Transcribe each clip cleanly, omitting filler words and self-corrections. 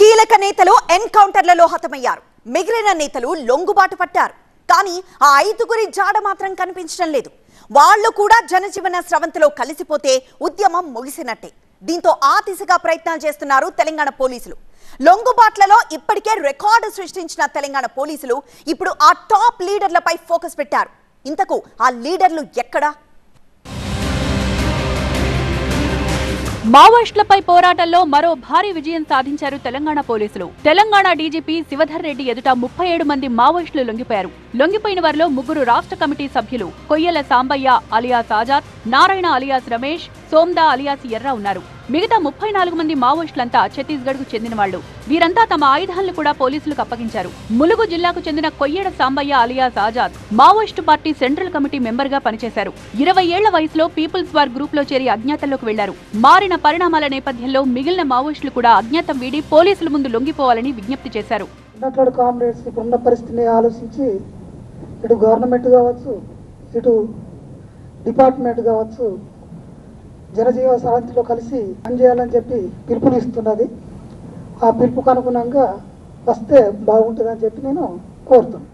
కీలక నేతలు ఎన్కౌంటర్లలో హతమయ్యారు. మిగిలిన నేతలు లొంగుబాటు పట్టారు. కానీ ఆ ఐదుగురి జాడ మాత్రం కనిపించడం లేదు. వాళ్ళు కూడా జనజీవన స్రవంతిలో కలిసిపోతే ఉద్యమం ముగిసినట్టే. దీంతో ఆ దిశగా ప్రయత్నాలు చేస్తున్నారు తెలంగాణ పోలీసులు. లొంగుబాట్లలో ఇప్పటికే రికార్డు సృష్టించిన తెలంగాణ పోలీసులు ఇప్పుడు ఆ టాప్ లీడర్లపై ఫోకస్ పెట్టారు. ఇంతకు ఆ లీడర్లు ఎక్కడా? మావోయిస్టులపై పోరాటంలో మరో భారీ విజయం సాధించారు తెలంగాణ పోలీసులు. తెలంగాణ డీజీపీ శివధర్ రెడ్డి ఎదుట 37 మంది మావోయిస్టులు లొంగిపోయారు. లొంగిపోయిన వారిలో 3 రాష్ట్ర కమిటీ సభ్యులు Koyyala Sambaiah alias Azad, Narayana alias Ramesh, Somda alias Erra ఉన్నారు. మిగతా 34 మంది మావోయిస్టులంతా ఛత్తీస్గఢ్ కు చెందిన వాళ్లు. వీరంతా తమ ఆయుధాలను కూడా పోలీసులకు అప్పగించారు. ములుగు జిల్లాకు చెందిన Koyyada Sambaiah alias Azad Maoist party central committee member గా పనిచేశారు. 20 ఏళ్ల వయసులో పీపుల్స్ వార్ గ్రూప్ లో చేరి అజ్ఞాతంలోకి వెళ్లారు. మారిన పరిణామాల నేపథ్యంలో మిగిలిన మావోయిస్టులు కూడా అజ్ఞాతం వీడి పోలీసుల ముందు లొంగిపోవాలని విజ్ఞప్తి చేశారు. కామ్రేడ్స్ ఇప్పుడున్న పరిస్థితిని ఆలోచించి ఇటు గవర్నమెంట్ కావచ్చు, ఇటు డిపార్ట్మెంట్ కావచ్చు, జనజీవన స్రవంతిలో కలిసి పనిచేయాలని చెప్పి పిలుపునిస్తున్నది. ఆ పిలుపుకు అనుగుణంగా వస్తే బాగుంటుందని చెప్పి నేను కోరుతున్నాను.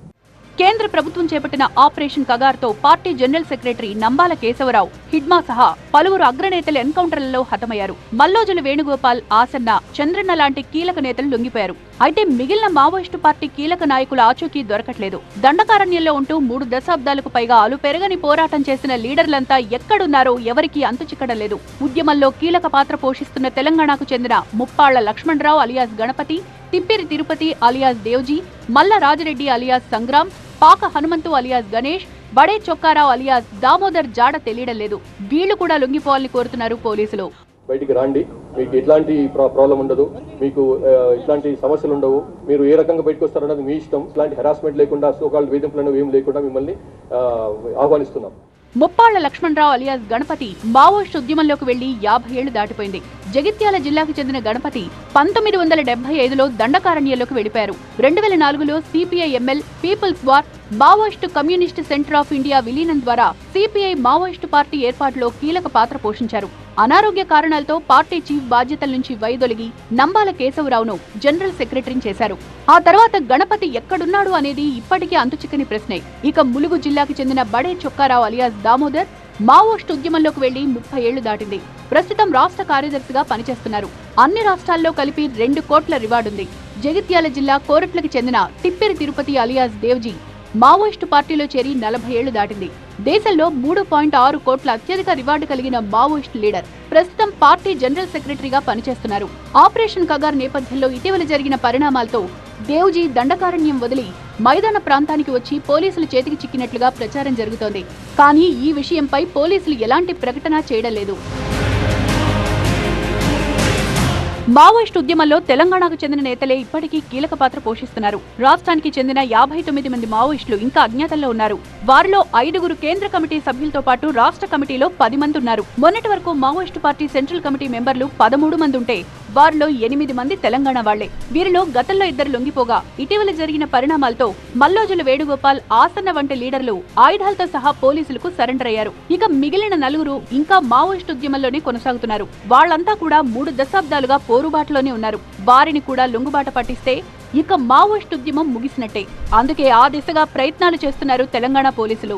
కేంద్ర ప్రభుత్వం చేపట్టిన ఆపరేషన్ కగార్తో party general secretary Nambala Keshavarao, Hidma సహా పలువురు అగ్రనేతలు ఎన్కౌంటర్లలో హతమయ్యారు. మల్లోజుల వేణుగోపాల్, ఆసన్న, చంద్రన్న లాంటి కీలక నేతలు లొంగిపోయారు. అయితే మిగిలిన మావోయిస్టు పార్టీ కీలక నాయకుల ఆచూకీ దొరకట్లేదు. దండకారణ్యంలో ఉంటూ 3 దశాబ్దాలకు పైగా అలు పెరగని పోరాటం చేసిన లీడర్లంతా ఎక్కడున్నారో ఎవరికీ అంతుచిక్కడం లేదు. ఉద్యమంలో కీలక పాత్ర పోషిస్తున్న తెలంగాణకు చెందిన ముప్పాళ్ల లక్ష్మణరావు అలియాస్ గణపతి, తిప్పిరి తిరుపతి అలియాస్ దేవ్జీ, మల్ల రాజిరెడ్డి అలియాస్ సంగ్రామ్, పాక హనుమంతు అలియాస్ గణేష్, బడే చొక్కారావు అలియాస్ దామోదర్ జాడ తెలియడం లేదు. వీళ్లు కూడా లొంగిపోవాలని కోరుతున్నారు పోలీసులు. బయటికి రాండి, మీకు ఎట్లాంటి ప్రాబ్లం ఉండదు, మీకు ఇట్లాంటి సమస్యలు ఉండవు, మీరు ఏ రకంగా బయటకు వస్తారన్నది మీ ఇష్టం. ఇట్లాంటి హెరాస్మెంట్ లేకుండా, సోకాల్డ్ వేధింపులను ఏం లేకుండా మిమ్మల్ని ఆహ్వానిస్తున్నాం. ముప్పాళ్ల లక్ష్మణరావు అలియాస్ గణపతి మావోయిస్టు ఉద్యమంలోకి వెళ్లి 50 ఏళ్లు దాటిపోయింది. జగిత్యాల జిల్లాకు చెందిన గణపతి 1975లో దండకారణ్యంలోకి వెళ్లిపోయారు. 2004లో CPI ML, people's war, Maoist communist centre of India విలీనం ద్వారా సిపిఐ మావోయిస్టు పార్టీ ఏర్పాటులో కీలక పాత్ర పోషించారు. అనారోగ్య కారణాలతో పార్టీ చీఫ్ బాధ్యతల నుంచి వైదొలిగి నంబాల కేశవరావును జనరల్ సెక్రటరీని చేశారు. ఆ తర్వాత గణపతి ఎక్కడున్నాడు అనేది ఇప్పటికీ అంతుచిక్కని ప్రశ్నే. ఇక ములుగు జిల్లాకు చెందిన బడే చొక్కారావు అలియాస్ దామోదర్ మావోయిస్టు ఉద్యమంలోకి వెళ్లి 30 ఏళ్లు దాటింది. ప్రస్తుతం రాష్ట్ర కార్యదర్శిగా పనిచేస్తున్నారు. అన్ని రాష్ట్రాల్లో కలిపి 2 కోట్ల రివార్డుంది. జగిత్యాల జిల్లా కోరట్లకు చెందిన తిప్పిరి తిరుపతి అలియాస్ దేవ్జీ మావోయిస్టు పార్టీలో చేరి 40 ఏళ్లు దాటింది. దేశంలో 3.6 కోట్ల అత్యధిక రివార్డు కలిగిన మావోయిస్టు లీడర్. ప్రస్తుతం పార్టీ జనరల్ సెక్రటరీగా పనిచేస్తున్నారు. ఆపరేషన్ కగార్ నేపథ్యంలో ఇటీవల జరిగిన పరిణామాలతో దేవ్జీ దండకారణ్యం వదిలి మైదాన ప్రాంతానికి వచ్చి పోలీసుల చేతికి చిక్కినట్లుగా ప్రచారం జరుగుతోంది. కానీ ఈ విషయంపై పోలీసులు ఎలాంటి ప్రకటన చేయడం లేదు. మావోయిస్టు ఉద్యమంలో తెలంగాణకు చెందిన నేతలే ఇప్పటికీ కీలక పాత్ర పోషిస్తున్నారు. రాష్ట్రానికి చెందిన 59 మంది మావోయిస్టులు ఇంకా అజ్ఞాతంలో ఉన్నారు. వారిలో 5గురు కేంద్ర కమిటీ సభ్యులతో పాటు రాష్ట్ర కమిటీలో 10 మంది ఉన్నారు. మొన్నటి వరకు మావోయిస్టు పార్టీ సెంట్రల్ కమిటీ మెంబర్లు 13 మంది ఉంటే వారిలో 8 మంది తెలంగాణ వాళ్లే. వీరిలో గతంలో 2 లొంగిపోగా ఇటీవల జరిగిన పరిణామాలతో మల్లోజుల వేణుగోపాల్, ఆసన్న వంటి లీడర్లు ఆయుధాలతో సహా పోలీసులకు సరెండర్ అయ్యారు. ఇక మిగిలిన 4 ఇంకా మావోయిస్టు ఉద్యమంలోనే కొనసాగుతున్నారు. వాళ్లంతా కూడా 3 దశాబ్దాలుగా పోరుబాటులోనే ఉన్నారు. వారిని కూడా లొంగుబాట పట్టిస్తే ఇక మావోయిస్టు ఉద్యమం ముగిసినట్టే. అందుకే ఆ దిశగా ప్రయత్నాలు చేస్తున్నారు తెలంగాణ పోలీసులు.